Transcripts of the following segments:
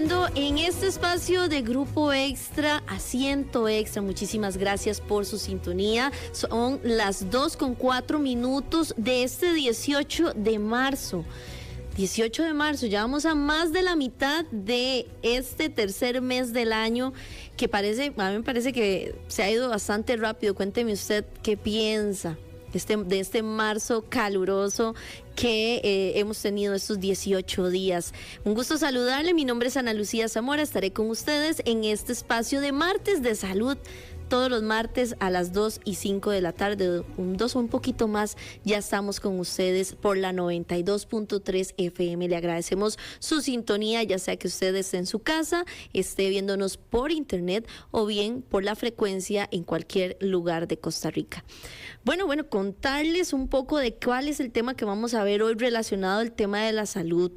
continuando en este espacio de Grupo Extra, Asiento Extra. Muchísimas gracias por su sintonía. Son las 2:04 de este 18 de marzo. 18 de marzo, ya vamos a más de la mitad de este tercer mes del año, que a mí me parece que se ha ido bastante rápido. Cuénteme usted qué piensa de este marzo caluroso que hemos tenido estos 18 días. Un gusto saludarle, mi nombre es Ana Lucía Zamora, estaré con ustedes en este espacio de martes de salud, todos los martes a las 2:05 de la tarde, un poquito más, ya estamos con ustedes por la 92.3 FM. Le agradecemos su sintonía, ya sea que usted esté en su casa, esté viéndonos por internet o bien por la frecuencia en cualquier lugar de Costa Rica. Bueno, contarles un poco de cuál es el tema que vamos a ver hoy relacionado al tema de la salud.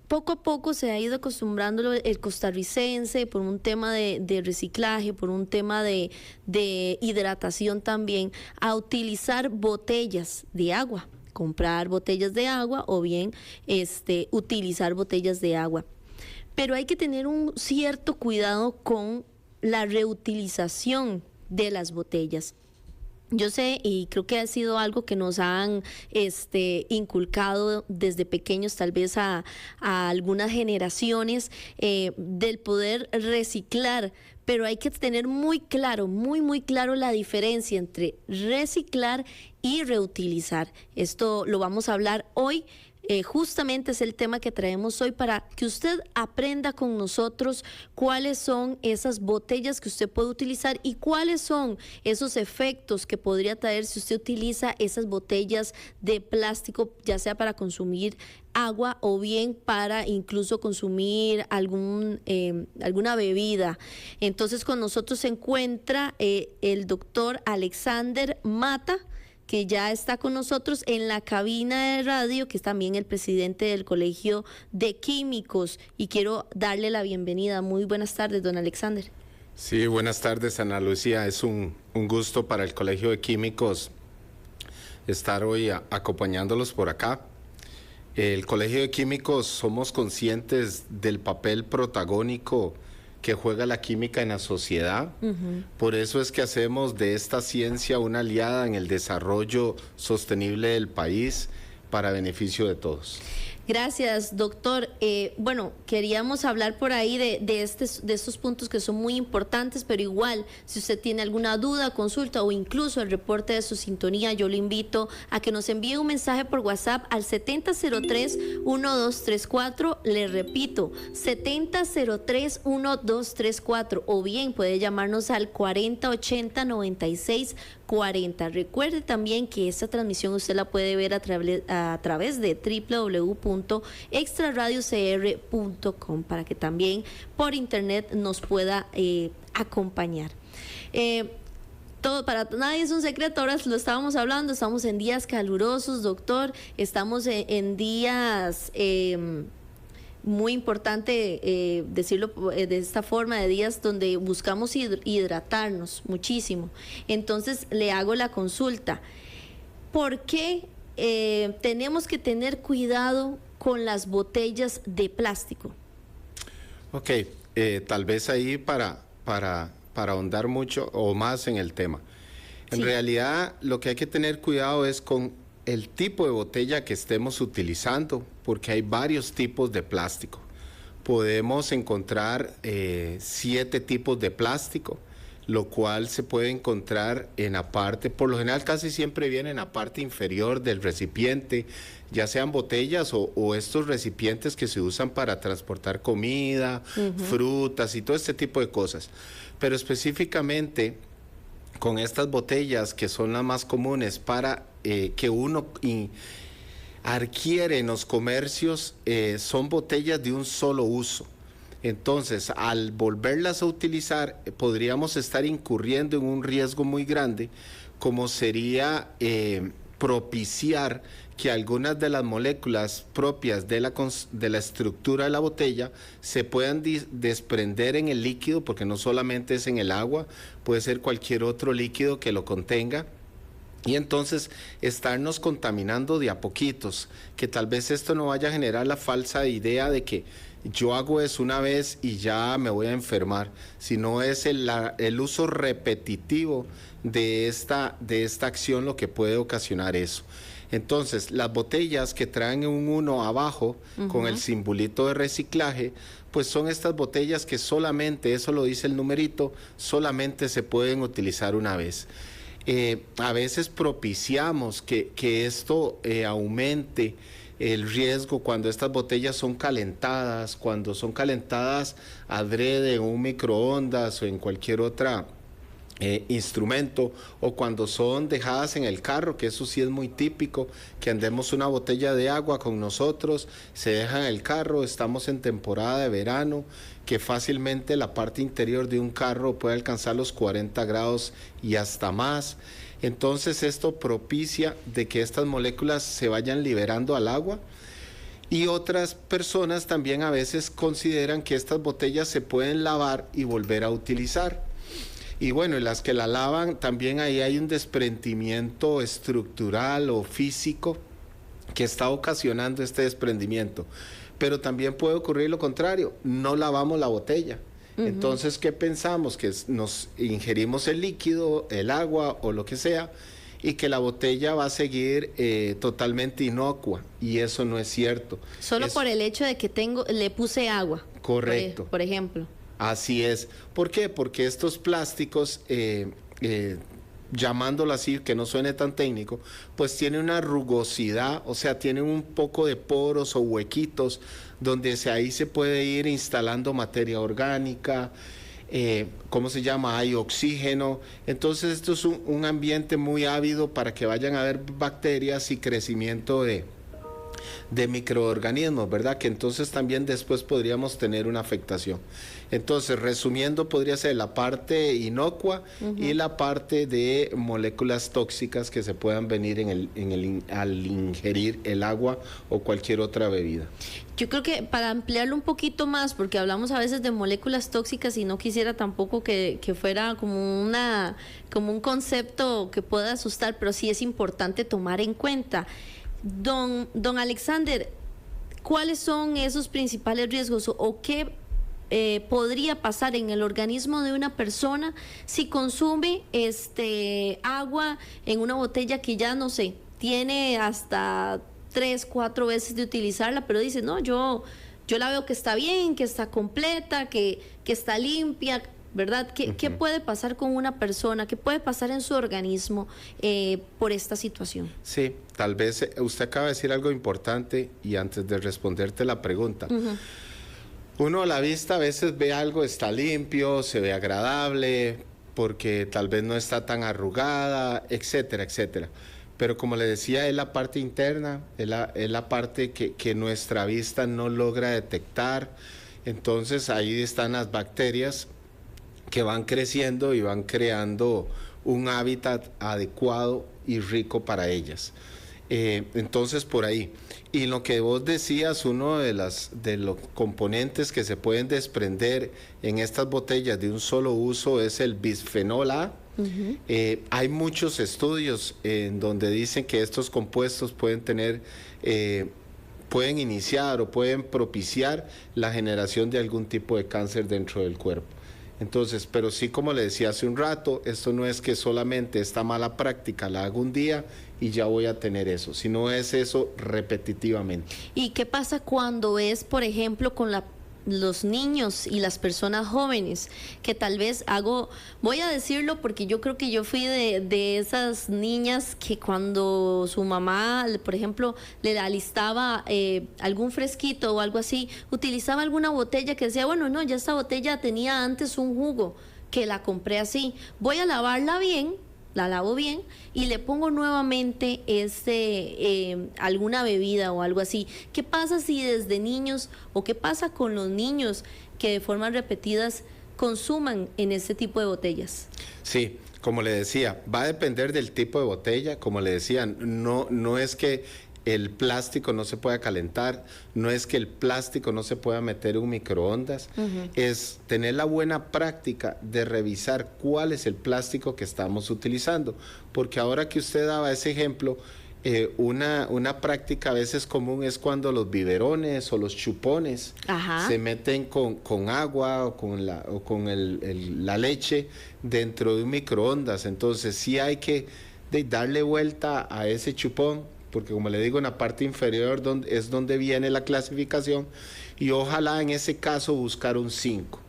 Poco a poco se ha ido acostumbrando el costarricense por un tema de reciclaje, por un tema de hidratación también, a utilizar botellas de agua, comprar botellas de agua o bien utilizar botellas de agua. Pero hay que tener un cierto cuidado con la reutilización de las botellas. Yo sé, y creo que ha sido algo que nos han inculcado desde pequeños, tal vez a algunas generaciones, del poder reciclar, pero hay que tener muy claro la diferencia entre reciclar y reutilizar. Esto lo vamos a hablar hoy. Justamente es el tema que traemos hoy para que usted aprenda con nosotros cuáles son esas botellas que usted puede utilizar y cuáles son esos efectos que podría traer si usted utiliza esas botellas de plástico, ya sea para consumir agua o bien para incluso consumir alguna bebida. Entonces con nosotros se encuentra el doctor Alexander Mata, que ya está con nosotros en la cabina de radio, que es también el presidente del Colegio de Químicos, y quiero darle la bienvenida. Muy buenas tardes, don Alexander. Sí, buenas tardes, Ana Lucía. Es un gusto para el Colegio de Químicos estar hoy acompañándolos por acá. El Colegio de Químicos somos conscientes del papel protagónico que juega la química en la sociedad. Por eso es que hacemos de esta ciencia una aliada en el desarrollo sostenible del país para beneficio de todos. Gracias, doctor. Queríamos hablar por ahí de estos puntos que son muy importantes, pero igual, si usted tiene alguna duda, consulta o incluso el reporte de su sintonía, yo le invito a que nos envíe un mensaje por WhatsApp al 7003-1234. Le repito, 7003-1234, o bien puede llamarnos al 4080-9640. Recuerde también que esta transmisión usted la puede ver a través de www.extraradiocr.com para que también por internet nos pueda acompañar. Todo, para nadie es un secreto, ahora lo estábamos hablando, estamos en días calurosos, doctor, estamos en días muy importante decirlo de esta forma, de días donde buscamos hidratarnos muchísimo. Entonces le hago la consulta, ¿por qué tenemos que tener cuidado con las botellas de plástico? Ok, tal vez ahí para ahondar mucho o más en el tema. En realidad, lo que hay que tener cuidado es con el tipo de botella que estemos utilizando, porque hay varios tipos de plástico. Podemos encontrar 7 tipos de plástico, lo cual se puede encontrar en la parte, por lo general casi siempre viene en la parte inferior del recipiente, ya sean botellas o estos recipientes que se usan para transportar comida, frutas y todo este tipo de cosas. Pero específicamente con estas botellas que son las más comunes para que uno adquiere en los comercios, son botellas de un solo uso. Entonces, al volverlas a utilizar, podríamos estar incurriendo en un riesgo muy grande, como sería propiciar que algunas de las moléculas propias de la estructura de la botella se puedan desprender en el líquido, porque no solamente es en el agua, puede ser cualquier otro líquido que lo contenga. Y entonces estarnos contaminando de a poquitos, que tal vez esto no vaya a generar la falsa idea de que yo hago eso una vez y ya me voy a enfermar, sino es el uso repetitivo de esta acción lo que puede ocasionar eso. Entonces, las botellas que traen un 1 abajo con el simbolito de reciclaje, pues son estas botellas que solamente, eso lo dice el numerito, solamente se pueden utilizar una vez. A veces propiciamos que esto aumente el riesgo cuando estas botellas son calentadas, cuando son calentadas adrede en un microondas o en cualquier otra instrumento, o cuando son dejadas en el carro, que eso sí es muy típico, que andemos una botella de agua con nosotros, se deja en el carro, estamos en temporada de verano, que fácilmente la parte interior de un carro puede alcanzar los 40 grados y hasta más. Entonces esto propicia de que estas moléculas se vayan liberando al agua. Y otras personas también a veces consideran que estas botellas se pueden lavar y volver a utilizar. Y bueno, en las que la lavan también ahí hay un desprendimiento estructural o físico que está ocasionando este desprendimiento. Pero también puede ocurrir lo contrario, no lavamos la botella. Entonces, ¿qué pensamos? Que nos ingerimos el líquido, el agua o lo que sea, y que la botella va a seguir totalmente inocua, y eso no es cierto. Solo por el hecho de que le puse agua. Correcto. Por ejemplo. Así es. ¿Por qué? Porque estos plásticos, llamándolo así, que no suene tan técnico, pues tienen una rugosidad, o sea, tienen un poco de poros o huequitos donde ahí se puede ir instalando materia orgánica, ¿cómo se llama? Hay oxígeno. Entonces esto es un ambiente muy ávido para que vayan a haber bacterias y crecimiento de microorganismos, ¿verdad? Que entonces también después podríamos tener una afectación. Entonces, resumiendo, podría ser la parte inocua y la parte de moléculas tóxicas que se puedan venir al ingerir el agua o cualquier otra bebida. Yo creo que para ampliarlo un poquito más, porque hablamos a veces de moléculas tóxicas y no quisiera tampoco que fuera como un concepto que pueda asustar, pero sí es importante tomar en cuenta. Don Alexander, ¿cuáles son esos principales riesgos o qué podría pasar en el organismo de una persona si consume agua en una botella que ya no sé, tiene hasta 3, 4 veces de utilizarla, pero dice, no, yo la veo que está bien, que está completa, que está limpia, ¿verdad? ¿Qué puede pasar con una persona? ¿Qué puede pasar en su organismo por esta situación? Sí, tal vez usted acaba de decir algo importante y antes de responderte la pregunta. Uno a la vista a veces ve algo, está limpio, se ve agradable, porque tal vez no está tan arrugada, etcétera, etcétera. Pero como le decía, es la parte interna, es la parte que nuestra vista no logra detectar. Entonces ahí están las bacterias que van creciendo y van creando un hábitat adecuado y rico para ellas. Entonces por ahí. Y lo que vos decías, uno de los componentes que se pueden desprender en estas botellas de un solo uso es el bisfenol A. Hay muchos estudios en donde dicen que estos compuestos pueden iniciar o pueden propiciar la generación de algún tipo de cáncer dentro del cuerpo. Entonces, pero sí, como le decía hace un rato, esto no es que solamente esta mala práctica la hago un día y ya voy a tener eso, sino es eso repetitivamente. ¿Y qué pasa cuando es, por ejemplo, con los niños y las personas jóvenes, que tal vez voy a decirlo porque yo creo que yo fui de esas niñas que cuando su mamá, por ejemplo, le alistaba algún fresquito o algo así, utilizaba alguna botella que decía, bueno, no, ya esta botella tenía antes un jugo, que la compré así, voy a lavarla bien, la lavo bien y le pongo nuevamente alguna bebida o algo así. ¿Qué pasa si desde niños o qué pasa con los niños que de formas repetidas consuman en este tipo de botellas? Sí, como le decía, va a depender del tipo de botella. Como le decía, no es que el plástico no se pueda calentar, no es que el plástico no se pueda meter en un microondas, es tener la buena práctica de revisar cuál es el plástico que estamos utilizando, porque ahora que usted daba ese ejemplo, Una práctica a veces común es cuando los biberones o los chupones se meten con agua o con la leche dentro de un microondas. Entonces sí hay que darle vuelta a ese chupón, porque como le digo, en la parte inferior es donde viene la clasificación, y ojalá en ese caso buscar un 5.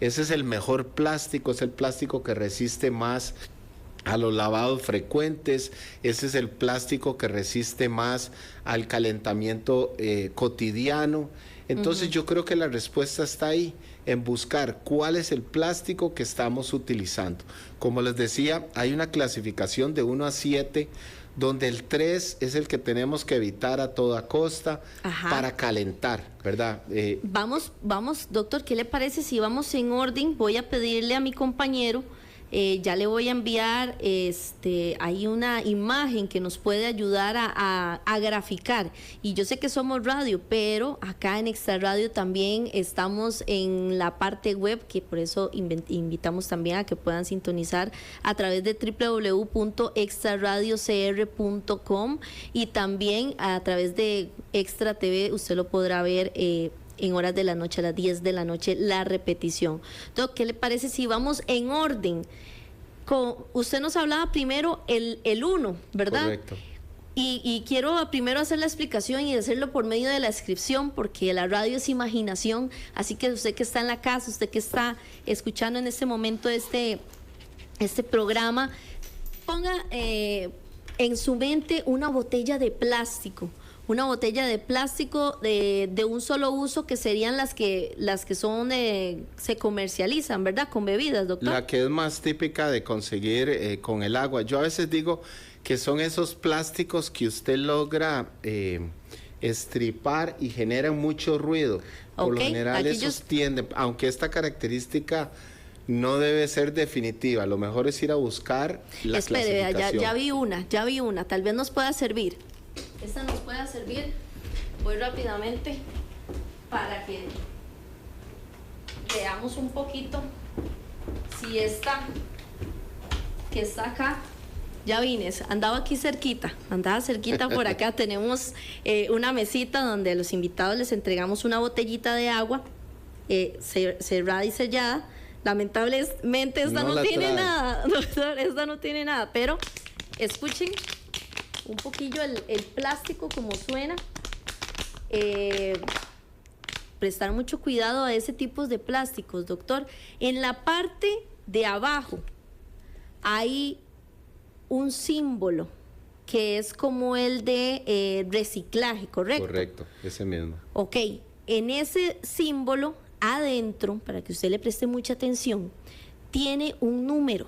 Ese es el mejor plástico, es el plástico que resiste más a los lavados frecuentes, ese es el plástico que resiste más al calentamiento cotidiano. Entonces yo creo que la respuesta está ahí, en buscar cuál es el plástico que estamos utilizando. Como les decía, hay una clasificación de 1 a 7, donde el 3 es el que tenemos que evitar a toda costa para calentar, ¿verdad? Vamos, doctor, ¿qué le parece si vamos en orden? Voy a pedirle a mi compañero, ya le voy a enviar hay una imagen que nos puede ayudar a graficar, y yo sé que somos radio, pero acá en Extra Radio también estamos en la parte web, que por eso invitamos también a que puedan sintonizar a través de www.extraradiocr.com, y también a través de Extra TV usted lo podrá ver en horas de la noche, a las 10 de la noche, la repetición. Entonces, ¿qué le parece si vamos en orden? Usted nos hablaba primero el 1, ¿verdad? Correcto. Y quiero primero hacer la explicación y hacerlo por medio de la descripción, porque la radio es imaginación, así que usted que está en la casa, usted que está escuchando en este momento este programa, ponga en su mente una botella de plástico. Una botella de plástico de un solo uso, que serían las que son se comercializan, ¿verdad? Con bebidas, doctor. La que es más típica de conseguir con el agua. Yo a veces digo que son esos plásticos que usted logra estripar y generan mucho ruido. Por lo general esos tienden, aunque esta característica no debe ser definitiva, lo mejor es ir a buscar la clasificación. Espere, ya vi una, tal vez nos pueda servir. Esta nos pueda servir. Voy rápidamente para que veamos un poquito si esta que está acá. Ya vine, andaba cerquita por acá. Tenemos una mesita donde a los invitados les entregamos una botellita de agua cerrada y sellada. Lamentablemente esta no tiene nada, doctor, esta no tiene nada, pero escuchen un poquillo el plástico como suena. Prestar mucho cuidado a ese tipo de plásticos, doctor. En la parte de abajo hay un símbolo que es como el de reciclaje, ¿correcto? Correcto, ese mismo. Ok, en ese símbolo adentro, para que usted le preste mucha atención, tiene un número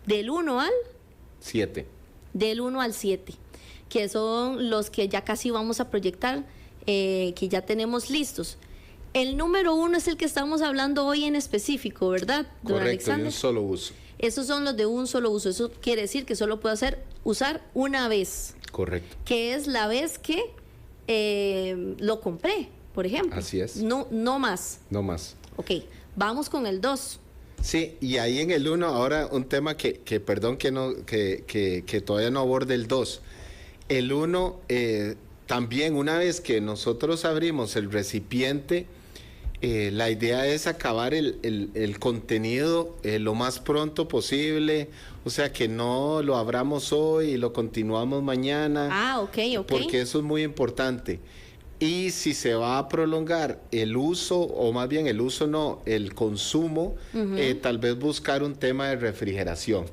del 1 al 7. Del 1 al 7, que son los que ya casi vamos a proyectar, que ya tenemos listos. El número 1 es el que estamos hablando hoy en específico, ¿verdad, don Correcto, Alexander? de un solo uso. Esos son los de un solo uso. Eso quiere decir que solo puedo usar una vez. Correcto. Que es la vez que lo compré, por ejemplo. Así es. No más. No más. Ok, vamos con el 2. Sí, y ahí en el 1, ahora un tema que perdón que todavía no aborde el 2. El 1, también una vez que nosotros abrimos el recipiente, la idea es acabar el contenido lo más pronto posible, o sea que no lo abramos hoy y lo continuamos mañana. Ah, ok. Porque eso es muy importante. Y si se va a prolongar el uso, o más bien el uso no, el consumo, tal vez buscar un tema de refrigeración.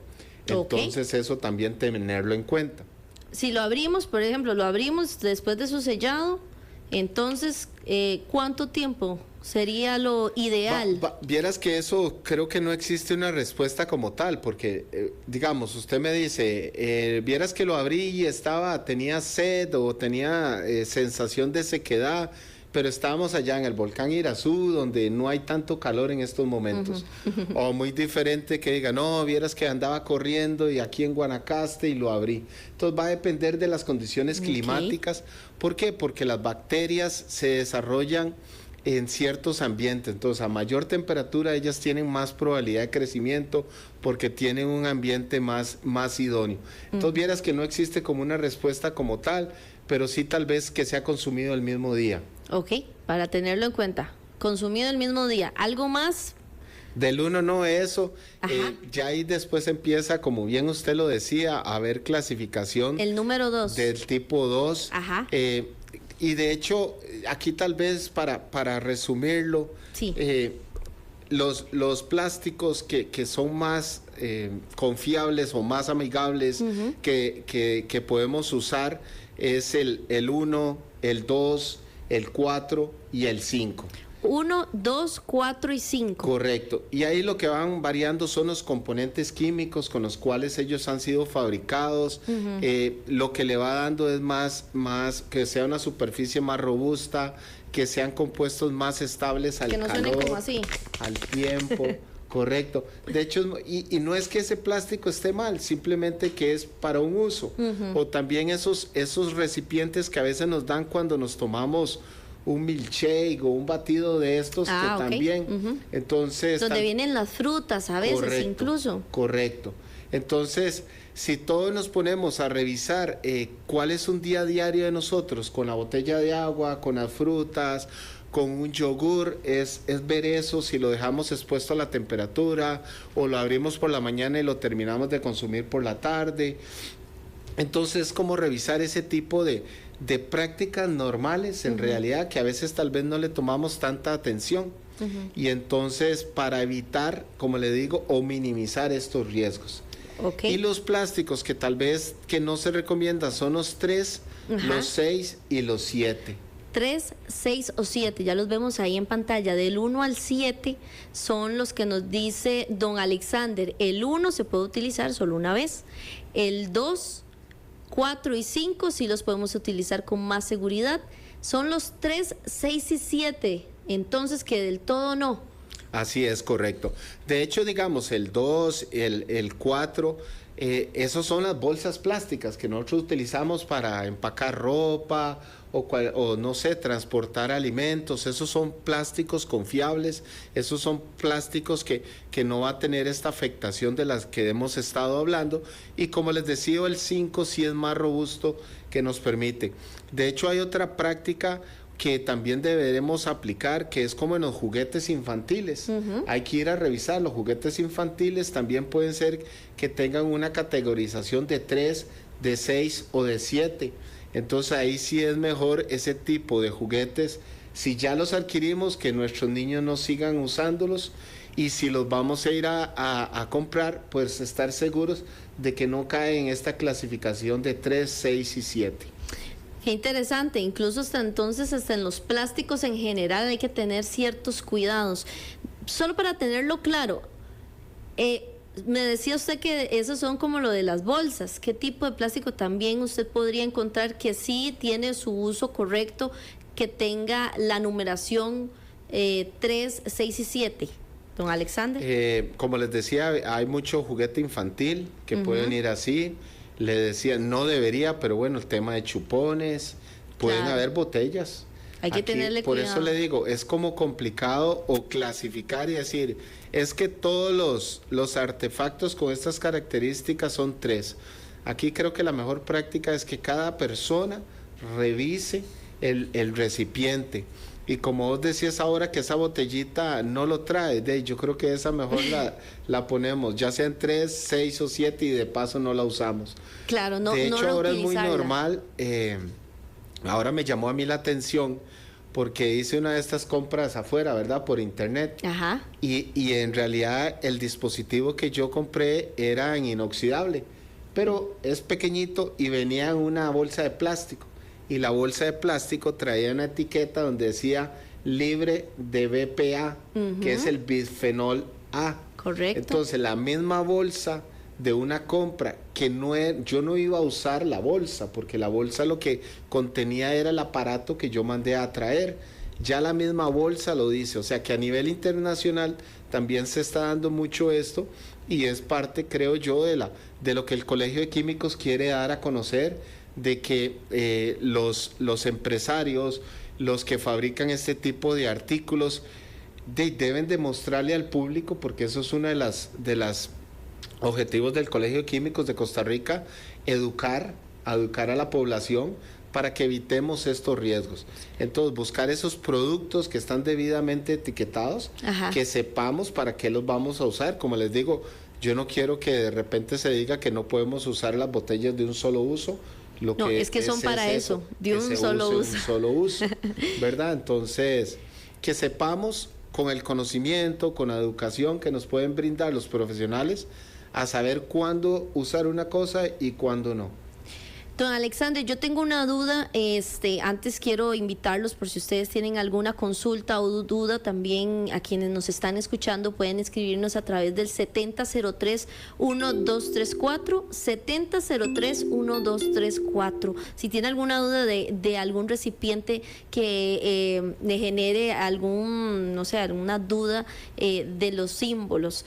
Entonces eso también tenerlo en cuenta. Si lo abrimos, por ejemplo, lo abrimos después de su sellado, entonces, ¿cuánto tiempo sería lo ideal? Vieras que eso creo que no existe una respuesta como tal, porque, digamos, usted me dice, vieras que lo abrí y tenía sed o tenía sensación de sequedad, pero estábamos allá en el volcán Irazú, donde no hay tanto calor en estos momentos. O muy diferente que diga, no, vieras que andaba corriendo y aquí en Guanacaste y lo abrí. Entonces va a depender de las condiciones climáticas. ¿Por qué? Porque las bacterias se desarrollan en ciertos ambientes. Entonces, a mayor temperatura ellas tienen más probabilidad de crecimiento porque tienen un ambiente más idóneo. Entonces, vieras que no existe como una respuesta como tal, pero sí tal vez que sea consumido el mismo día. Ok, para tenerlo en cuenta. Consumido el mismo día. ¿Algo más? Del 1 no eso, ya ahí después empieza, como bien usted lo decía, a haber clasificación. El número 2. Del tipo 2. Ajá. Y de hecho, aquí tal vez para resumirlo, sí. Los plásticos que son más confiables o más amigables que podemos usar es el 1, el 2, el 4 y el 5. 1, 2, 4 y 5. Correcto. Y ahí lo que van variando son los componentes químicos con los cuales ellos han sido fabricados. Lo que le va dando es más que sea una superficie más robusta, que sean compuestos más estables al calor, suene como así. al tiempo. Correcto. De hecho, y no es que ese plástico esté mal, simplemente que es para un uso. O también esos recipientes que a veces nos dan cuando nos tomamos un milkshake o un batido de estos que también, entonces... Donde vienen las frutas a veces incluso. Correcto. Entonces, si todos nos ponemos a revisar cuál es un día a diario de nosotros con la botella de agua, con las frutas, con un yogur, es ver eso, si lo dejamos expuesto a la temperatura o lo abrimos por la mañana y lo terminamos de consumir por la tarde. Entonces, como revisar ese tipo de prácticas normales en realidad que a veces tal vez no le tomamos tanta atención y entonces para evitar, como le digo, o minimizar estos riesgos. Y los plásticos que tal vez que no se recomiendan son los 3, los 6 y los 7. 3, 6 o 7, ya los vemos ahí en pantalla. Del 1 al 7 son los que nos dice don Alexander. El 1 se puede utilizar solo una vez. El 2, 4 y 5 sí los podemos utilizar con más seguridad. Son los 3, 6 y 7, entonces que del todo no. Así es, correcto. De hecho, digamos, el 2, el 4, esos son las bolsas plásticas que nosotros utilizamos para empacar ropa o no sé, transportar alimentos. Esos son plásticos confiables, esos son plásticos que no va a tener esta afectación de las que hemos estado hablando. Y como les decía, el 5 sí es más robusto, que nos permite. De hecho, hay otra práctica que también deberemos aplicar, que es como en los juguetes infantiles. Hay que ir a revisar. Los juguetes infantiles también pueden ser que tengan una categorización de 3, de 6 o de 7. Entonces ahí sí es mejor ese tipo de juguetes, si ya los adquirimos, que nuestros niños no sigan usándolos, y si los vamos a ir a comprar, pues estar seguros de que no caen en esta clasificación de 3, 6 y 7. Qué interesante, incluso hasta entonces, hasta en los plásticos en general hay que tener ciertos cuidados. Solo para tenerlo claro, me decía usted que esos son como lo de las bolsas. ¿Qué tipo de plástico también usted podría encontrar que sí tiene su uso correcto, que tenga la numeración 3, 6 y 7? Don Alexander. Como les decía, hay mucho juguete infantil que pueden ir así. Le decía, no debería, pero bueno, el tema de chupones, pueden haber botellas. Hay que tenerle por cuidado. Eso le digo, es como complicado o clasificar y decir, es que todos los artefactos con estas características son 3. Aquí creo que la mejor práctica es que cada persona revise el recipiente. Y como vos decías ahora que esa botellita no lo trae, yo creo que esa mejor la ponemos, ya sean 3, 6 o 7 y de paso no la usamos. Claro, no. De hecho, no ahora es muy normal, ahora me llamó a mí la atención porque hice una de estas compras afuera, ¿verdad? Por internet. Ajá. Y en realidad el dispositivo que yo compré era en inoxidable, pero es pequeñito y venía en una bolsa de plástico. Y la bolsa de plástico traía una etiqueta donde decía libre de BPA, que es el bisfenol A. Correcto. Entonces, la misma bolsa de una compra que yo no iba a usar la bolsa, porque la bolsa lo que contenía era el aparato que yo mandé a traer. Ya la misma bolsa lo dice, o sea que a nivel internacional también se está dando mucho esto y es parte, creo yo, de lo que el Colegio de Químicos quiere dar a conocer, de que los empresarios los que fabrican este tipo de artículos deben demostrarle al público, porque eso es uno de las objetivos del Colegio de Químicos de Costa Rica, educar a la población para que evitemos estos riesgos. Entonces, buscar esos productos que están debidamente etiquetados, Ajá. que sepamos para qué los vamos a usar. Como les digo, yo no quiero que de repente se diga que no podemos usar las botellas de un solo uso. No, es que son para eso, de un solo uso. Un solo uso, ¿verdad? Entonces, que sepamos con el conocimiento, con la educación que nos pueden brindar los profesionales, a saber cuándo usar una cosa y cuándo no. Don Alexander, yo tengo una duda, antes quiero invitarlos por si ustedes tienen alguna consulta o duda, también a quienes nos están escuchando pueden escribirnos a través del 7003-1234, 7003-1234. Si tiene alguna duda de algún recipiente que le genere alguna duda de los símbolos.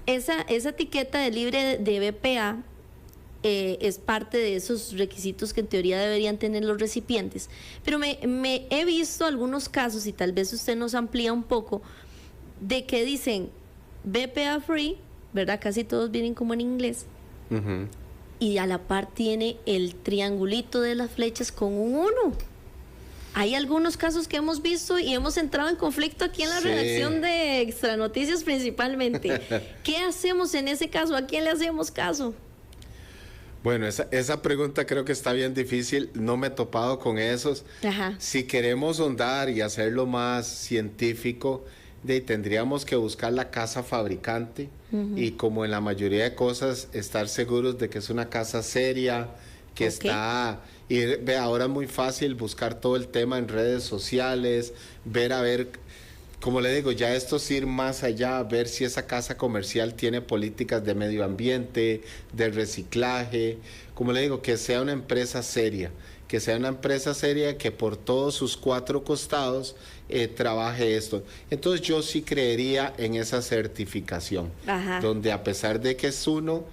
Esa etiqueta de libre de BPA es parte de esos requisitos que en teoría deberían tener los recipientes. Pero me he visto algunos casos, y tal vez usted nos amplía un poco, de que dicen BPA free, ¿verdad? Casi todos vienen como en inglés. Uh-huh. Y a la par tiene el triangulito de las flechas con un 1. Hay algunos casos que hemos visto y hemos entrado en conflicto aquí en la redacción de Extra Noticias principalmente. ¿Qué hacemos en ese caso? ¿A quién le hacemos caso? Bueno, esa pregunta creo que está bien difícil, no me he topado con esos. Ajá. Si queremos ahondar y hacerlo más científico, tendríamos que buscar la casa fabricante y, como en la mayoría de cosas, estar seguros de que es una casa seria, que está... Y ve, ahora es muy fácil buscar todo el tema en redes sociales, ver, como le digo, ya esto es ir más allá, ver si esa casa comercial tiene políticas de medio ambiente, de reciclaje, como le digo, que sea una empresa seria, que por todos sus 4 costados trabaje esto. Entonces yo sí creería en esa certificación, Ajá. donde a pesar de que es uno,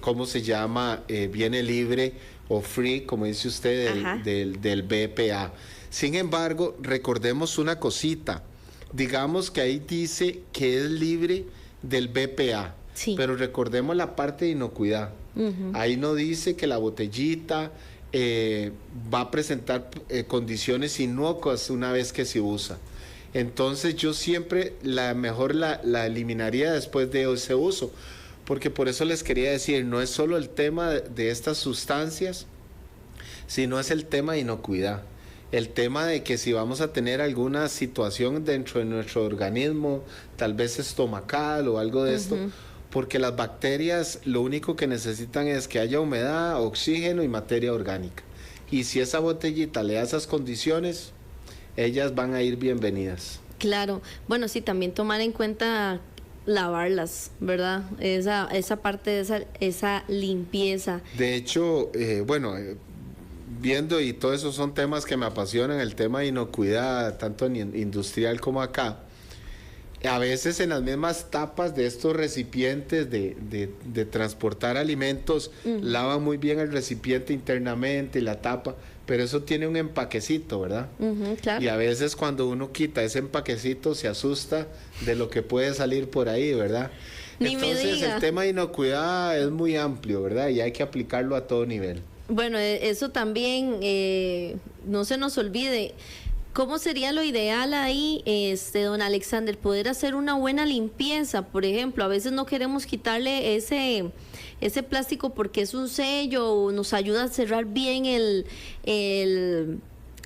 ¿cómo se llama? Viene libre o free, como dice usted, del BPA. Sin embargo, recordemos una cosita. Digamos que ahí dice que es libre del BPA, sí, pero recordemos la parte de inocuidad. Ahí no dice que la botellita va a presentar condiciones inocuas una vez que se usa. Entonces yo siempre la eliminaría después de ese uso, porque por eso les quería decir, no es solo el tema de estas sustancias, sino es el tema de inocuidad. El tema de que si vamos a tener alguna situación dentro de nuestro organismo, tal vez estomacal o algo de esto, porque las bacterias lo único que necesitan es que haya humedad, oxígeno y materia orgánica. Y si esa botellita le da esas condiciones, ellas van a ir bienvenidas. Claro. Bueno, sí, también tomar en cuenta lavarlas, ¿verdad? Esa parte de esa limpieza. De hecho, viendo, y todo eso son temas que me apasionan, el tema de inocuidad, tanto en industrial como acá. A veces en las mismas tapas de estos recipientes de transportar alimentos, lavan muy bien el recipiente internamente y la tapa, pero eso tiene un empaquecito, ¿verdad? Claro. Y a veces cuando uno quita ese empaquecito se asusta de lo que puede salir por ahí, ¿verdad? Entonces el tema de inocuidad es muy amplio, ¿verdad? Y hay que aplicarlo a todo nivel. Bueno, eso también, no se nos olvide. ¿Cómo sería lo ideal ahí, don Alexander, poder hacer una buena limpieza? Por ejemplo, a veces no queremos quitarle ese plástico porque es un sello o nos ayuda a cerrar bien el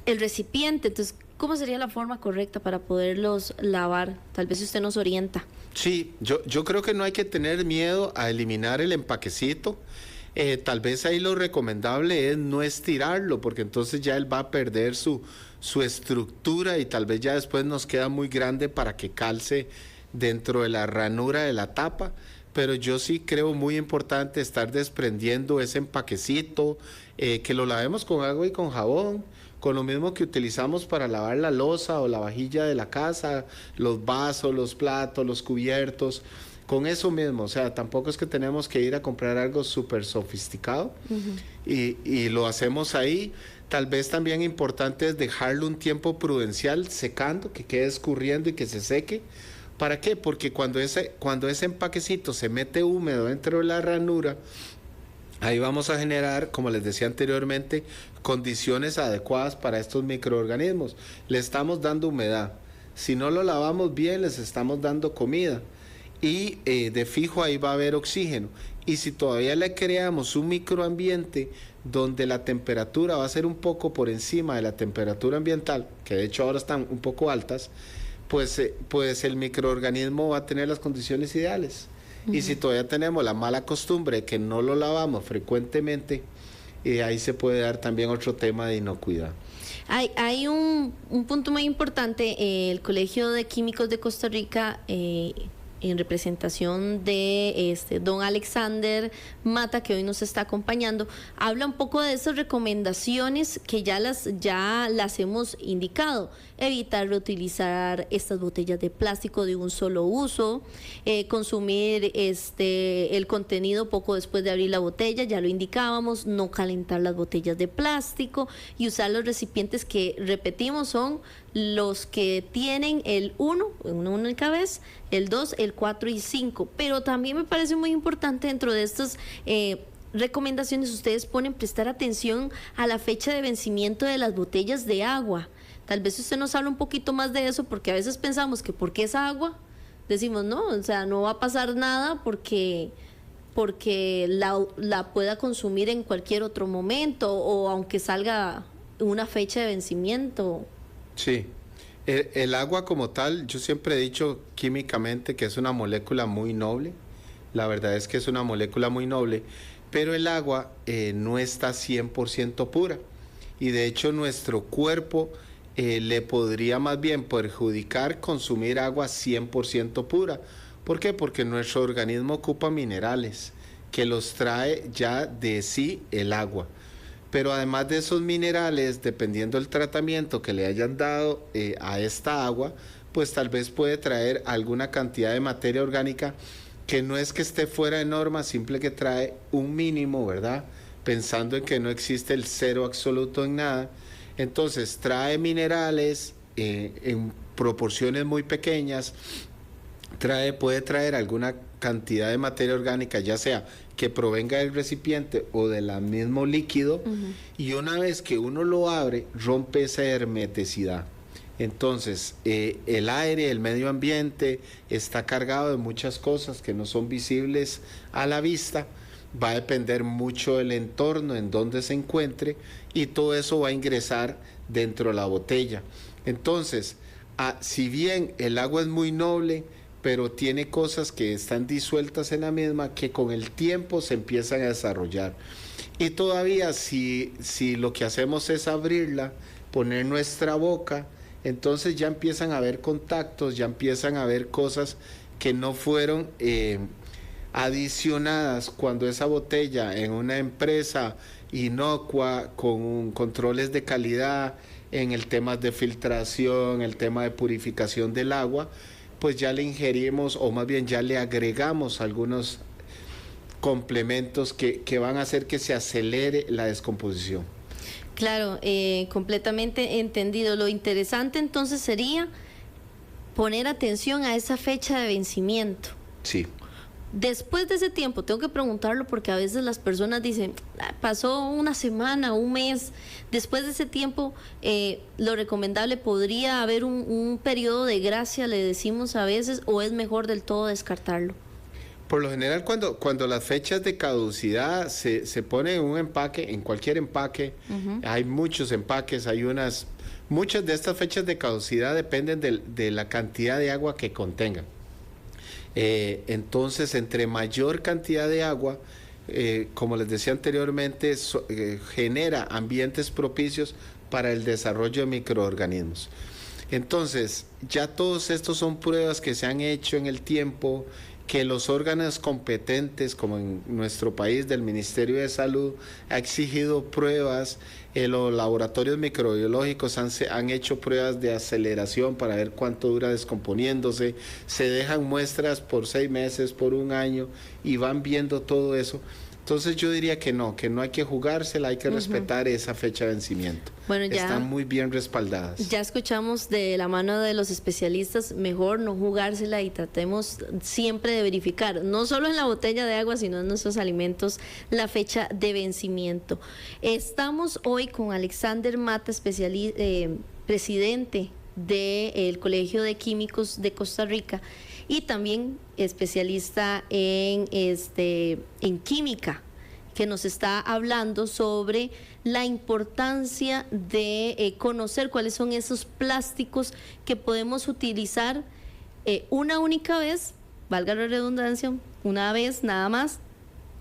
recipiente. Entonces, ¿cómo sería la forma correcta para poderlos lavar? Tal vez usted nos orienta. Sí, yo creo que no hay que tener miedo a eliminar el empaquecito. Tal vez ahí lo recomendable es no estirarlo, porque entonces ya él va a perder su estructura y tal vez ya después nos queda muy grande para que calce dentro de la ranura de la tapa. Pero yo sí creo muy importante estar desprendiendo ese empaquecito, que lo lavemos con agua y con jabón, con lo mismo que utilizamos para lavar la loza o la vajilla de la casa, los vasos, los platos, los cubiertos. Con eso mismo, o sea, tampoco es que tenemos que ir a comprar algo súper sofisticado y lo hacemos ahí. Tal vez también importante es dejarlo un tiempo prudencial secando, que quede escurriendo y que se seque. ¿Para qué? Porque cuando ese empaquecito se mete húmedo dentro de la ranura, ahí vamos a generar, como les decía anteriormente, condiciones adecuadas para estos microorganismos. Le estamos dando humedad. Si no lo lavamos bien, les estamos dando comida. Y de fijo ahí va a haber oxígeno. Y si todavía le creamos un microambiente donde la temperatura va a ser un poco por encima de la temperatura ambiental, que de hecho ahora están un poco altas, pues el microorganismo va a tener las condiciones ideales. Y si todavía tenemos la mala costumbre de que no lo lavamos frecuentemente, ahí se puede dar también otro tema de inocuidad. Hay un punto muy importante. El Colegio de Químicos de Costa Rica, en representación de don Alexander Mata, que hoy nos está acompañando, habla un poco de esas recomendaciones que ya las hemos indicado: evitar reutilizar estas botellas de plástico de un solo uso, consumir el contenido poco después de abrir la botella, ya lo indicábamos, no calentar las botellas de plástico y usar los recipientes que, repetimos, son los que tienen el 1, una única vez, el 2, el 4 y 5. Pero también me parece muy importante, dentro de estas recomendaciones, ustedes ponen prestar atención a la fecha de vencimiento de las botellas de agua. Tal vez usted nos habla un poquito más de eso, porque a veces pensamos que porque es agua, decimos no, o sea, no va a pasar nada porque la pueda consumir en cualquier otro momento, o aunque salga una fecha de vencimiento. Sí, el agua como tal, yo siempre he dicho químicamente que es una molécula muy noble. La verdad es que es una molécula muy noble, pero el agua no está 100% pura, y de hecho nuestro cuerpo le podría más bien perjudicar consumir agua 100% pura. ¿Por qué? Porque nuestro organismo ocupa minerales que los trae ya de sí el agua. Pero además de esos minerales, dependiendo del tratamiento que le hayan dado a esta agua, pues tal vez puede traer alguna cantidad de materia orgánica que no es que esté fuera de norma, simple que trae un mínimo, ¿verdad? Pensando en que no existe el cero absoluto en nada. Entonces trae minerales en proporciones muy pequeñas, puede traer alguna cantidad de materia orgánica, ya sea que provenga del recipiente o del mismo líquido, y una vez que uno lo abre, rompe esa hermeticidad. Entonces, el aire, el medio ambiente, está cargado de muchas cosas que no son visibles a la vista. Va a depender mucho del entorno en donde se encuentre, y todo eso va a ingresar dentro de la botella. Entonces, si bien el agua es muy noble, pero tiene cosas que están disueltas en la misma que con el tiempo se empiezan a desarrollar. Y todavía si lo que hacemos es abrirla, poner nuestra boca, entonces ya empiezan a haber contactos, ya empiezan a haber cosas que no fueron adicionadas cuando esa botella en una empresa inocua, con controles de calidad en el tema de filtración, el tema de purificación del agua, pues ya le ingerimos, o más bien ya le agregamos algunos complementos que van a hacer que se acelere la descomposición. Claro, completamente entendido. Lo interesante entonces sería poner atención a esa fecha de vencimiento. Sí. Después de ese tiempo, tengo que preguntarlo porque a veces las personas dicen, pasó una semana, un mes. Después de ese tiempo, lo recomendable, podría haber un periodo de gracia, le decimos a veces, o es mejor del todo descartarlo. Por lo general, cuando las fechas de caducidad se pone en un empaque, en cualquier empaque, hay muchos empaques, muchas de estas fechas de caducidad dependen de la cantidad de agua que contengan. Entonces, entre mayor cantidad de agua, como les decía anteriormente, genera ambientes propicios para el desarrollo de microorganismos. Entonces, ya todos estos son pruebas que se han hecho en el tiempo, que los órganos competentes, como en nuestro país del Ministerio de Salud, ha exigido pruebas. Los laboratorios microbiológicos han hecho pruebas de aceleración para ver cuánto dura descomponiéndose. Se dejan muestras por 6 meses, por un año, y van viendo todo eso. Entonces yo diría que no hay que jugársela, hay que respetar esa fecha de vencimiento. Bueno, ya están muy bien respaldadas. Ya escuchamos de la mano de los especialistas, mejor no jugársela y tratemos siempre de verificar, no solo en la botella de agua, sino en nuestros alimentos, la fecha de vencimiento. Estamos hoy con Alexander Mata, presidente del Colegio de Químicos de Costa Rica y también especialista en química, que nos está hablando sobre la importancia de conocer cuáles son esos plásticos que podemos utilizar una única vez, valga la redundancia, una vez nada más,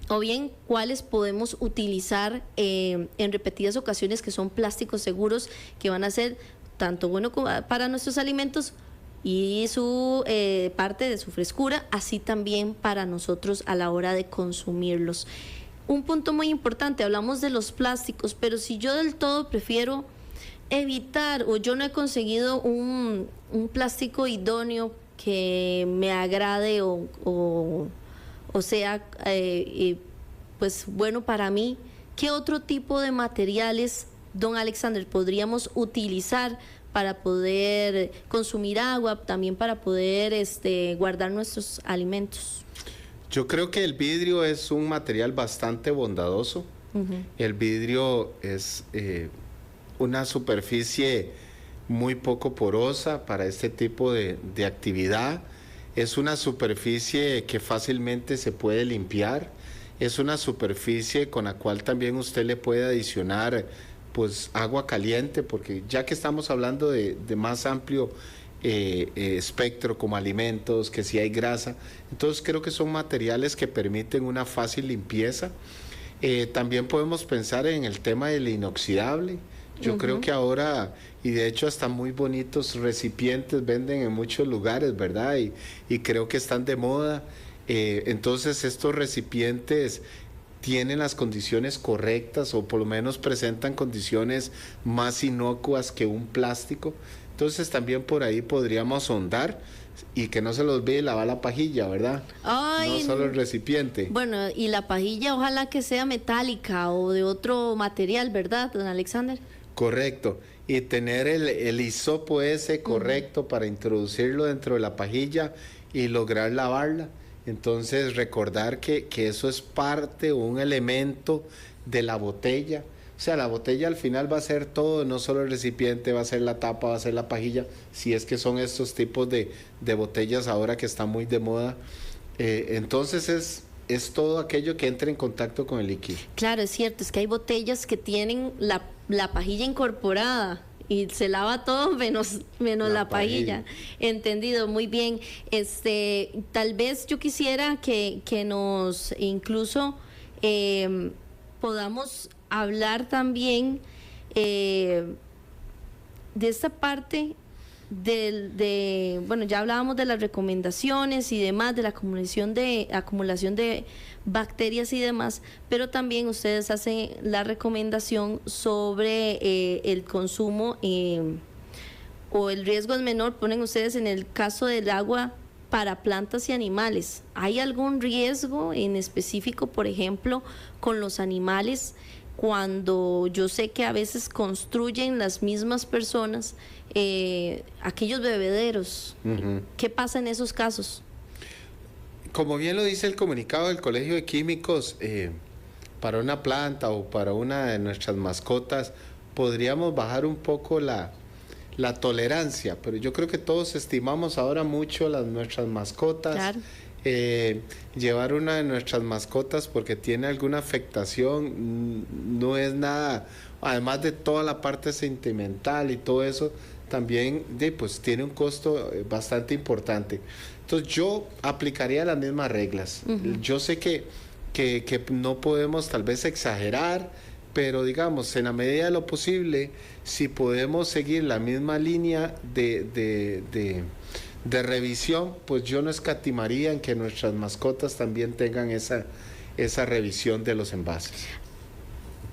o bien cuáles podemos utilizar en repetidas ocasiones, que son plásticos seguros, que van a ser tanto bueno para nuestros alimentos y su parte de su frescura, así también para nosotros a la hora de consumirlos. Un punto muy importante, hablamos de los plásticos, pero si yo del todo prefiero evitar, o yo no he conseguido un plástico idóneo que me agrade o sea pues bueno para mí, ¿qué otro tipo de materiales, don Alexander, podríamos utilizar para poder consumir agua, también para poder guardar nuestros alimentos? Yo creo que el vidrio es un material bastante bondadoso. El vidrio es una superficie muy poco porosa para este tipo de actividad. Es una superficie que fácilmente se puede limpiar. Es una superficie con la cual también usted le puede adicionar pues agua caliente, porque ya que estamos hablando de más amplio espectro como alimentos, que si hay grasa, entonces creo que son materiales que permiten una fácil limpieza. También podemos pensar en el tema del inoxidable. Yo creo que ahora, y de hecho hasta muy bonitos recipientes venden en muchos lugares, ¿verdad? Y creo que están de moda. Entonces estos recipientes tienen las condiciones correctas, o por lo menos presentan condiciones más inocuas que un plástico. Entonces también por ahí podríamos ahondar, y que no se los olvide lavar la pajilla, ¿verdad? Ay, no solo el recipiente. Bueno, y la pajilla ojalá que sea metálica o de otro material, ¿verdad, don Alexander? Correcto. Y tener el hisopo ese correcto para introducirlo dentro de la pajilla y lograr lavarla. Entonces recordar que eso es parte o un elemento de la botella. O sea, la botella al final va a ser todo, no solo el recipiente, va a ser la tapa, va a ser la pajilla, si es que son estos tipos de botellas ahora que están muy de moda. Entonces es todo aquello que entra en contacto con el líquido. Claro, es cierto, es que hay botellas que tienen la pajilla incorporada y se lava todo menos la pajilla. Entendido, muy bien. Tal vez yo quisiera que nos incluso podamos hablar también de esta parte bueno, ya hablábamos de las recomendaciones y demás, de la acumulación de bacterias y demás, pero también ustedes hacen la recomendación sobre el consumo o el riesgo es menor, ponen ustedes en el caso del agua para plantas y animales. ¿Hay algún riesgo en específico, por ejemplo, con los animales? Cuando yo sé que a veces construyen las mismas personas aquellos bebederos, ¿qué pasa en esos casos? Como bien lo dice el comunicado del Colegio de Químicos, para una planta o para una de nuestras mascotas podríamos bajar un poco la tolerancia, pero yo creo que todos estimamos ahora mucho nuestras mascotas. Claro. Llevar una de nuestras mascotas porque tiene alguna afectación no es nada, además de toda la parte sentimental y todo eso, también pues tiene un costo bastante importante. Entonces yo aplicaría las mismas reglas. Yo sé que no podemos tal vez exagerar, pero digamos, en la medida de lo posible, si podemos seguir la misma línea de revisión, pues yo no escatimaría en que nuestras mascotas también tengan esa revisión de los envases.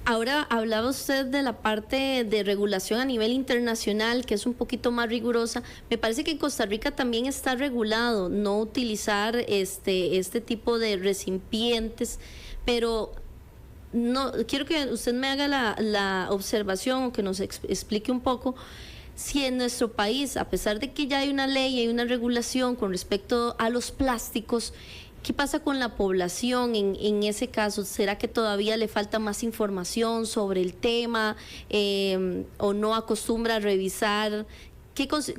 Ahora hablaba usted de la parte de regulación a nivel internacional, que es un poquito más rigurosa. Me parece que en Costa Rica también está regulado no utilizar este tipo de recipientes, pero no quiero que usted me haga la observación o que nos explique un poco si en nuestro país, a pesar de que ya hay una ley, hay una regulación con respecto a los plásticos, ¿qué pasa con la población en ese caso? ¿Será que todavía le falta más información sobre el tema o no acostumbra a revisar?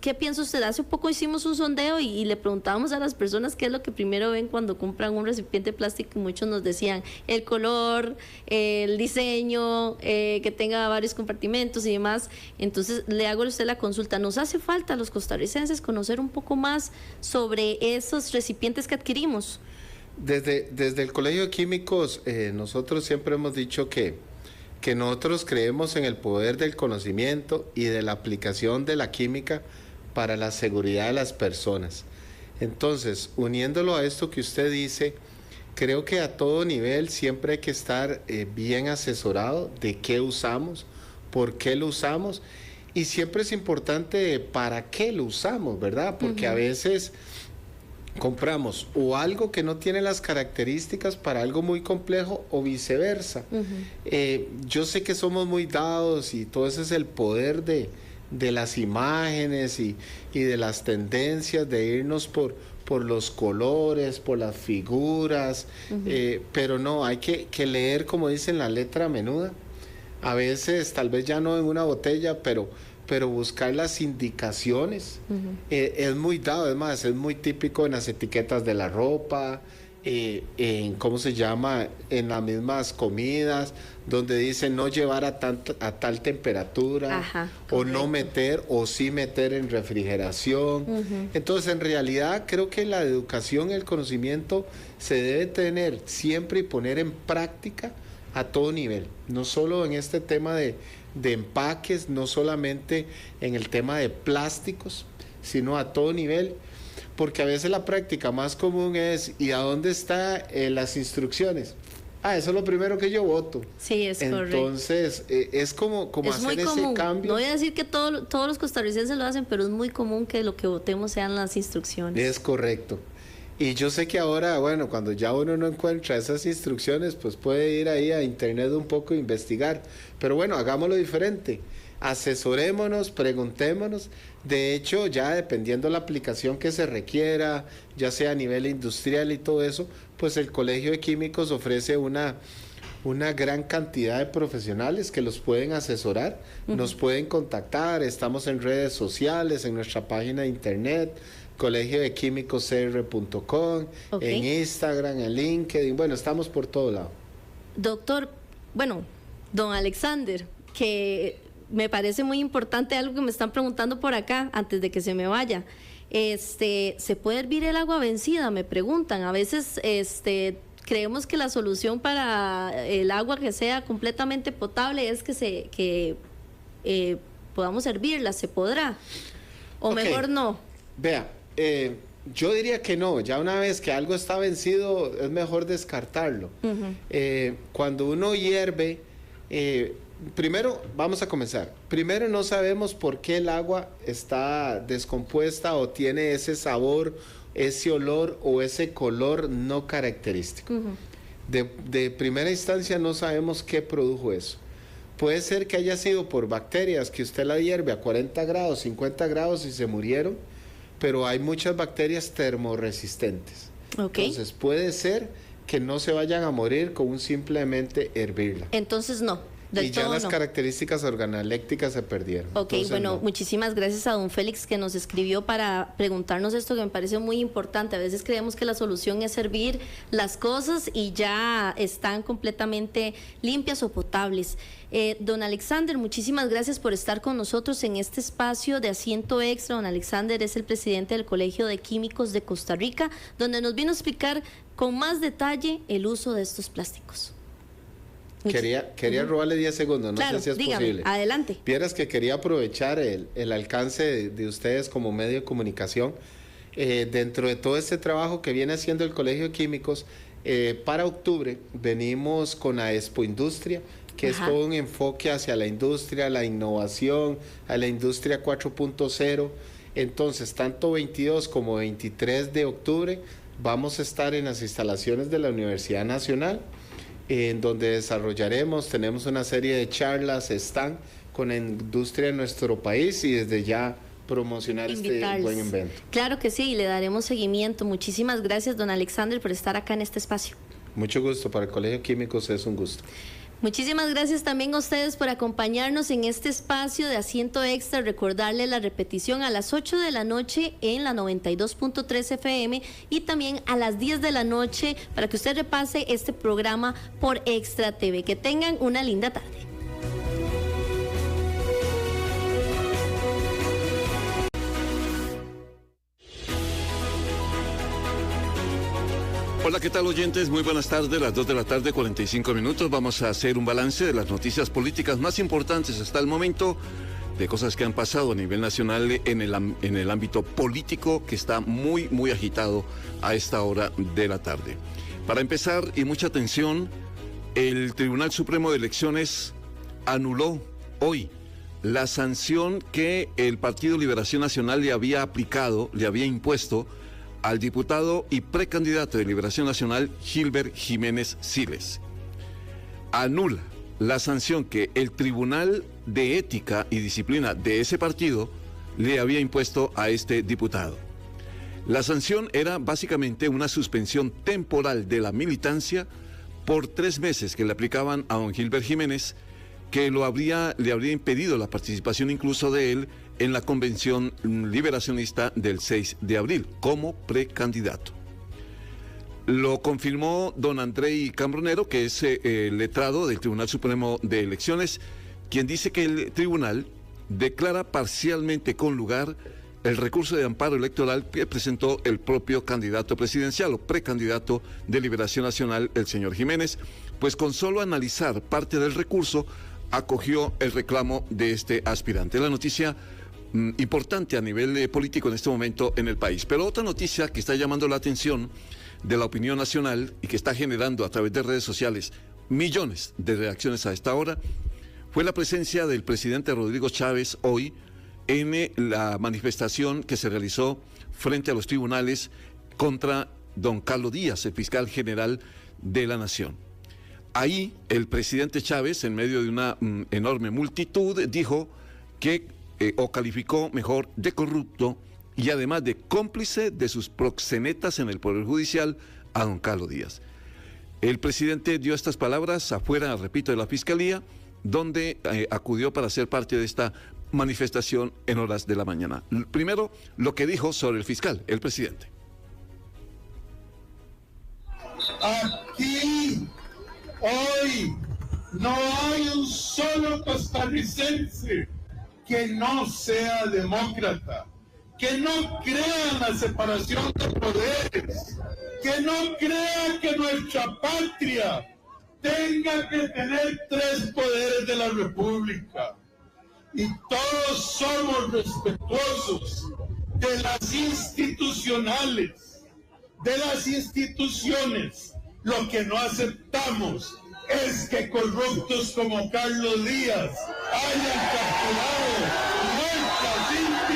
¿Qué piensa usted? Hace poco hicimos un sondeo y le preguntábamos a las personas qué es lo que primero ven cuando compran un recipiente plástico y muchos nos decían el color, el diseño, que tenga varios compartimentos y demás. Entonces le hago a usted la consulta. ¿Nos hace falta a los costarricenses conocer un poco más sobre esos recipientes que adquirimos? Desde el Colegio de Químicos nosotros siempre hemos dicho que nosotros creemos en el poder del conocimiento y de la aplicación de la química para la seguridad de las personas. Entonces, uniéndolo a esto que usted dice, creo que a todo nivel siempre hay que estar bien asesorado de qué usamos, por qué lo usamos, y siempre es importante para qué lo usamos, ¿verdad? Porque a veces compramos o algo que no tiene las características para algo muy complejo o viceversa. Yo sé que somos muy dados y todo ese es el poder de las imágenes y de las tendencias de irnos por los colores, por las figuras, pero no, hay que leer, como dicen, la letra menuda. A veces, tal vez ya no en una botella, pero buscar las indicaciones es muy dado, es más, es muy típico en las etiquetas de la ropa, en ¿cómo se llama? En las mismas comidas, donde dicen no llevar a tal temperatura, o no meter, o sí meter en refrigeración. Entonces, en realidad, creo que la educación y el conocimiento se debe tener siempre y poner en práctica a todo nivel, no solo en este tema de empaques, no solamente en el tema de plásticos, sino a todo nivel, porque a veces la práctica más común es ¿y a dónde están las instrucciones? Eso es lo primero que yo voto. Sí, es correcto. Entonces, es como es hacer ese cambio. No voy a decir que todos los costarricenses lo hacen, pero es muy común que lo que votemos sean las instrucciones. Es correcto. Y yo sé que ahora, bueno, cuando ya uno no encuentra esas instrucciones, pues puede ir ahí a internet un poco e investigar. Pero bueno, hagámoslo diferente. Asesorémonos, preguntémonos. De hecho, ya dependiendo la aplicación que se requiera, ya sea a nivel industrial y todo eso, pues el Colegio de Químicos ofrece una gran cantidad de profesionales que los pueden asesorar, nos pueden contactar, estamos en redes sociales, en nuestra página de internet, colegiodequimicoscr.com, en Instagram, en LinkedIn, bueno, estamos por todo lado. Doctor, bueno, don Alexander, que me parece muy importante algo que me están preguntando por acá, antes de que se me vaya. ¿Se puede hervir el agua vencida? Me preguntan. A veces creemos que la solución para el agua que sea completamente potable es que podamos hervirla. ¿Se podrá? ¿O mejor no? Vea, yo diría que no. Ya una vez que algo está vencido, es mejor descartarlo. Cuando uno hierve, primero, vamos a comenzar. Primero, no sabemos por qué el agua está descompuesta o tiene ese sabor, ese olor o ese color no característico. De primera instancia no sabemos qué produjo eso. Puede ser que haya sido por bacterias que usted la hierve a 40 grados, 50 grados y se murieron, pero hay muchas bacterias termorresistentes. Entonces puede ser que no se vayan a morir con un simplemente hervirla. Entonces no. Y ya las características organolécticas se perdieron. Entonces, bueno, muchísimas gracias a don Félix que nos escribió para preguntarnos esto que me parece muy importante. A veces creemos que la solución es servir las cosas y ya están completamente limpias o potables. Don Alexander, muchísimas gracias por estar con nosotros en este espacio de Asiento Extra. Don Alexander es el presidente del Colegio de Químicos de Costa Rica, donde nos vino a explicar con más detalle el uso de estos plásticos. Quería robarle 10 segundos, no sé si es posible. Adelante. Vieras que quería aprovechar el alcance de ustedes como medio de comunicación. Dentro de todo este trabajo que viene haciendo el Colegio de Químicos, para octubre venimos con la Expo Industria, que es todo un enfoque hacia la industria, la innovación, a la industria 4.0. Entonces, tanto 22 como 23 de octubre vamos a estar en las instalaciones de la Universidad Nacional. en donde desarrollaremos, tenemos una serie de charlas, están con la industria de nuestro país y desde ya promocionar este buen evento. Claro que sí, y le daremos seguimiento. Muchísimas gracias, don Alexander, por estar acá en este espacio. Mucho gusto, para el Colegio Químicos es un gusto. Muchísimas gracias también a ustedes por acompañarnos en este espacio de Asiento Extra. Recordarle la repetición a las 8 de la noche en la 92.3 FM y también a las 10 de la noche para que usted repase este programa por Extra TV. Que tengan una linda tarde. Hola, ¿qué tal, oyentes? Muy buenas tardes, las 2 de la tarde, 45 minutos. Vamos a hacer un balance de las noticias políticas más importantes hasta el momento, de cosas que han pasado a nivel nacional en el ámbito político, que está muy agitado a esta hora de la tarde. Para empezar, y mucha atención, el Tribunal Supremo de Elecciones anuló hoy la sanción que el Partido Liberación Nacional le había aplicado, le había impuesto al diputado y precandidato de Liberación Nacional, Gilbert Jiménez Siles. Anula la sanción que el Tribunal de Ética y Disciplina de ese partido le había impuesto a este diputado. La sanción era básicamente una suspensión temporal de la militancia por 3 meses que le aplicaban a don Gilbert Jiménez, que le habría impedido la participación incluso de él en la convención liberacionista del 6 de abril como precandidato. Lo confirmó don Andrei Cambronero, que es letrado del Tribunal Supremo de Elecciones, quien dice que el tribunal declara parcialmente con lugar el recurso de amparo electoral que presentó el propio candidato presidencial o precandidato de Liberación Nacional, el señor Jiménez, pues con solo analizar parte del recurso acogió el reclamo de este aspirante. La noticia importante a nivel político en este momento en el país. Pero otra noticia que está llamando la atención de la opinión nacional y que está generando a través de redes sociales millones de reacciones a esta hora fue la presencia del presidente Rodrigo Chávez hoy en la manifestación que se realizó frente a los tribunales contra don Carlos Díaz, el fiscal general de la Nación. Ahí el presidente Chávez, en medio de una enorme multitud, dijo que o calificó mejor de corrupto y además de cómplice de sus proxenetas en el Poder Judicial a don Carlos Díaz. El presidente dio estas palabras afuera, repito, de la Fiscalía, donde acudió para ser parte de esta manifestación en horas de la mañana. Primero, lo que dijo sobre el fiscal, el presidente. Aquí, hoy, no hay un solo costarricense que no sea demócrata, que no crea en la separación de poderes, que no crea que nuestra patria tenga que tener 3 poderes de la República. Y todos somos respetuosos de las institucionales, de las instituciones. Lo que no aceptamos es que corruptos como Carlos Díaz hayan capturado nuestras instituciones.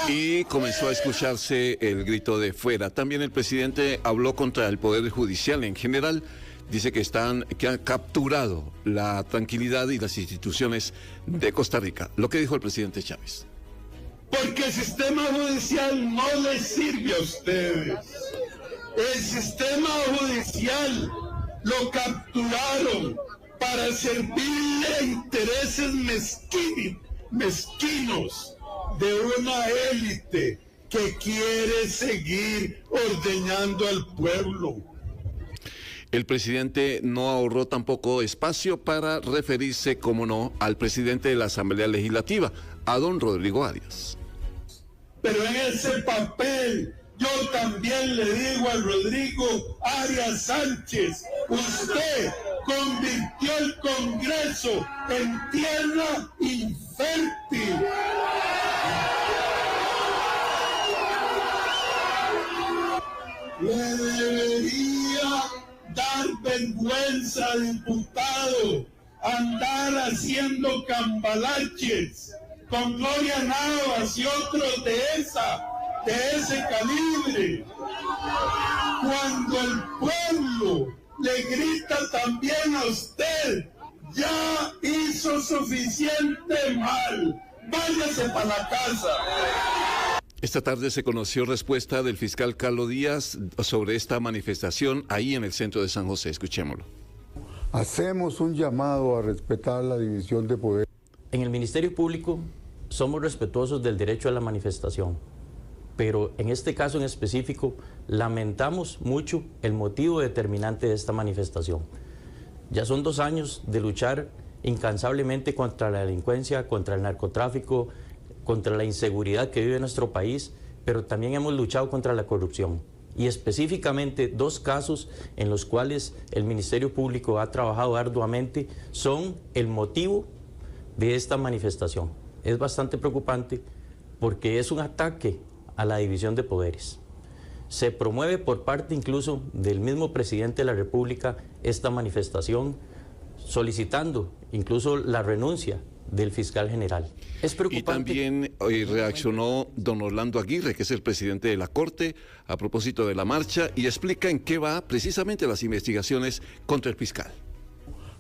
Y comenzó a escucharse el grito de fuera. También el presidente habló contra el Poder Judicial en general. Dice que han capturado la tranquilidad y las instituciones de Costa Rica. Lo que dijo el presidente Chávez. Porque el sistema judicial no les sirve a ustedes. El sistema judicial lo capturaron para servirle a intereses mezquinos de una élite que quiere seguir ordeñando al pueblo. El presidente no ahorró tampoco espacio para referirse, como no, al presidente de la Asamblea Legislativa, a don Rodrigo Arias. Pero en ese papel yo también le digo a Rodrigo Arias Sánchez, usted convirtió el Congreso en tierra infértil. Le debería dar vergüenza, diputado, andar haciendo cambalaches con Gloria Navas y otros de esa, de ese calibre, cuando el pueblo le grita también a usted, ya hizo suficiente mal, váyase para la casa. Esta tarde se conoció respuesta del fiscal Carlos Díaz sobre esta manifestación ahí en el centro de San José. Escuchémoslo. Hacemos un llamado a respetar la división de poder. En el Ministerio Público somos respetuosos del derecho a la manifestación, pero en este caso en específico lamentamos mucho el motivo determinante de esta manifestación. Ya son 2 años de luchar incansablemente contra la delincuencia, contra el narcotráfico, contra la inseguridad que vive nuestro país, pero también hemos luchado contra la corrupción. Y específicamente 2 casos en los cuales el Ministerio Público ha trabajado arduamente son el motivo de esta manifestación. Es bastante preocupante porque es un ataque a la división de poderes. Se promueve por parte incluso del mismo presidente de la República esta manifestación, solicitando incluso la renuncia del fiscal general. Es preocupante. Y también reaccionó don Orlando Aguirre, que es el presidente de la Corte, a propósito de la marcha, y explica en qué va precisamente las investigaciones contra el fiscal.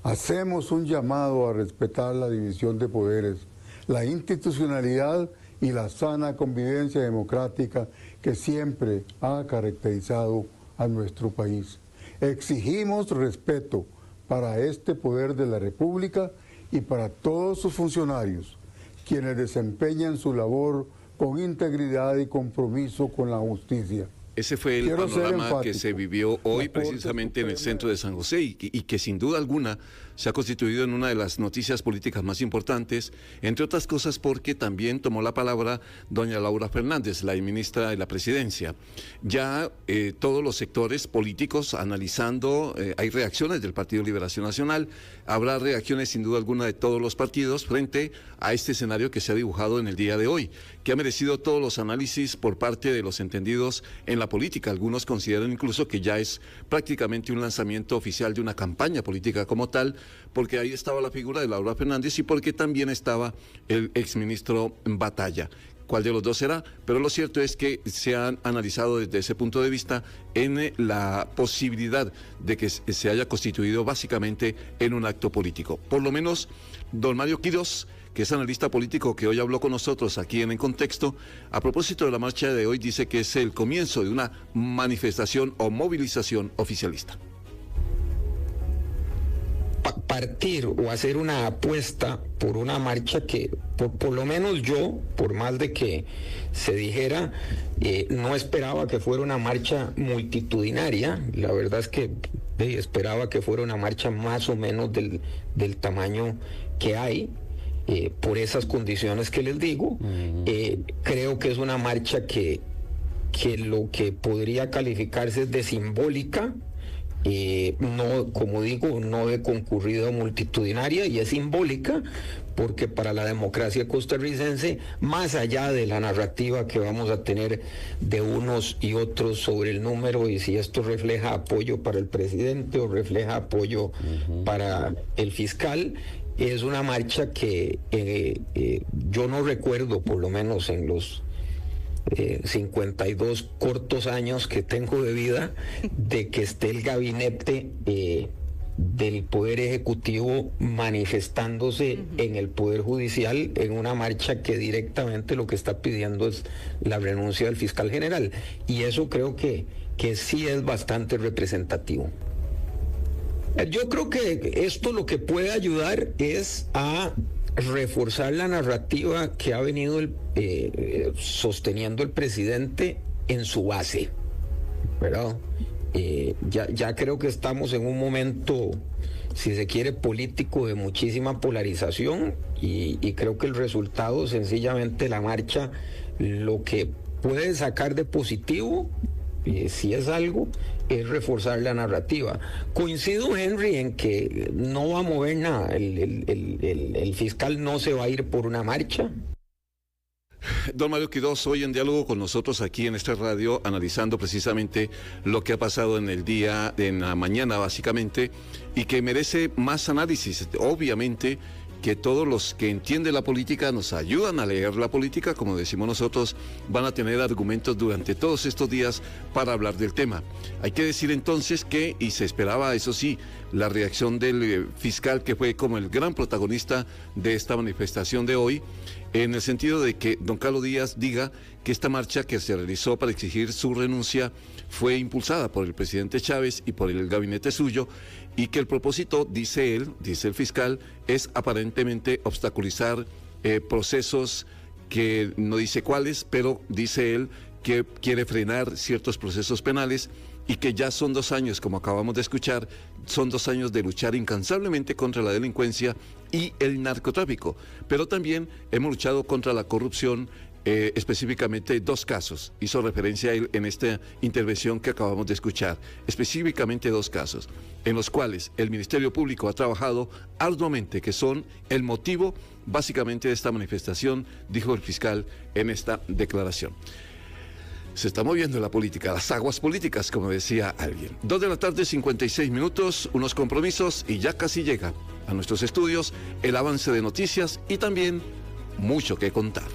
Hacemos un llamado a respetar la división de poderes, la institucionalidad y la sana convivencia democrática que siempre ha caracterizado a nuestro país. Exigimos respeto para este poder de la República y para todos sus funcionarios, quienes desempeñan su labor con integridad y compromiso con la justicia. Ese fue el panorama que se vivió hoy precisamente en el centro de San José y que sin duda alguna se ha constituido en una de las noticias políticas más importantes, entre otras cosas porque también tomó la palabra doña Laura Fernández, la ministra de la Presidencia. Ya todos los sectores políticos analizando, hay reacciones del Partido Liberación Nacional, habrá reacciones sin duda alguna de todos los partidos frente a este escenario que se ha dibujado en el día de hoy, que ha merecido todos los análisis por parte de los entendidos en la política. Algunos consideran incluso que ya es prácticamente un lanzamiento oficial de una campaña política como tal, porque ahí estaba la figura de Laura Fernández y porque también estaba el exministro Batalla. ¿Cuál de los dos será? Pero lo cierto es que se han analizado desde ese punto de vista en la posibilidad de que se haya constituido básicamente en un acto político. Por lo menos, don Mario Quirós, que es analista político que hoy habló con nosotros aquí en Contexto, a propósito de la marcha de hoy, dice que es el comienzo de una manifestación o movilización oficialista. Partir o hacer una apuesta por una marcha que, por lo menos yo, por más de que se dijera, no esperaba que fuera una marcha multitudinaria. La verdad es que esperaba que fuera una marcha más o menos del tamaño que hay. Por esas condiciones que les digo, creo que es una marcha que lo que podría calificarse es de simbólica, no, como digo, no de concurrida multitudinaria, y es simbólica porque para la democracia costarricense, más allá de la narrativa que vamos a tener de unos y otros sobre el número y si esto refleja apoyo para el presidente o refleja apoyo para el fiscal, es una marcha que yo no recuerdo, por lo menos en los 52 cortos años que tengo de vida, de que esté el gabinete del Poder Ejecutivo manifestándose en el Poder Judicial en una marcha que directamente lo que está pidiendo es la renuncia del fiscal general. Y eso creo que sí es bastante representativo. Yo creo que esto lo que puede ayudar es a reforzar la narrativa que ha venido sosteniendo el presidente en su base, ¿verdad? Ya creo que estamos en un momento, si se quiere, político de muchísima polarización y creo que el resultado, sencillamente la marcha, lo que puede sacar de positivo, si es algo, es reforzar la narrativa. Coincido, Henry, en que no va a mover nada. El fiscal no se va a ir por una marcha. Don Mario Quirós, hoy en diálogo con nosotros aquí en esta radio, analizando precisamente lo que ha pasado en el día, en la mañana básicamente, y que merece más análisis. Obviamente que todos los que entienden la política, nos ayudan a leer la política, como decimos nosotros, van a tener argumentos durante todos estos días para hablar del tema. Hay que decir entonces que, y se esperaba, eso sí, la reacción del fiscal, que fue como el gran protagonista de esta manifestación de hoy, en el sentido de que don Carlos Díaz diga que esta marcha que se realizó para exigir su renuncia fue impulsada por el presidente Chávez y por el gabinete suyo, y que el propósito, dice él, dice el fiscal, es aparentemente obstaculizar procesos que no dice cuáles, pero dice él que quiere frenar ciertos procesos penales, y que ya son 2 años, como acabamos de escuchar, son 2 años de luchar incansablemente contra la delincuencia y el narcotráfico, pero también hemos luchado contra la corrupción. Específicamente 2 casos, hizo referencia a él en esta intervención que acabamos de escuchar, específicamente 2 casos, en los cuales el Ministerio Público ha trabajado arduamente, que son el motivo básicamente de esta manifestación, dijo el fiscal en esta declaración. Se está moviendo la política, las aguas políticas, como decía alguien. 2 de la tarde, 56 minutos, unos compromisos y ya casi llega a nuestros estudios el avance de noticias y también mucho que contar.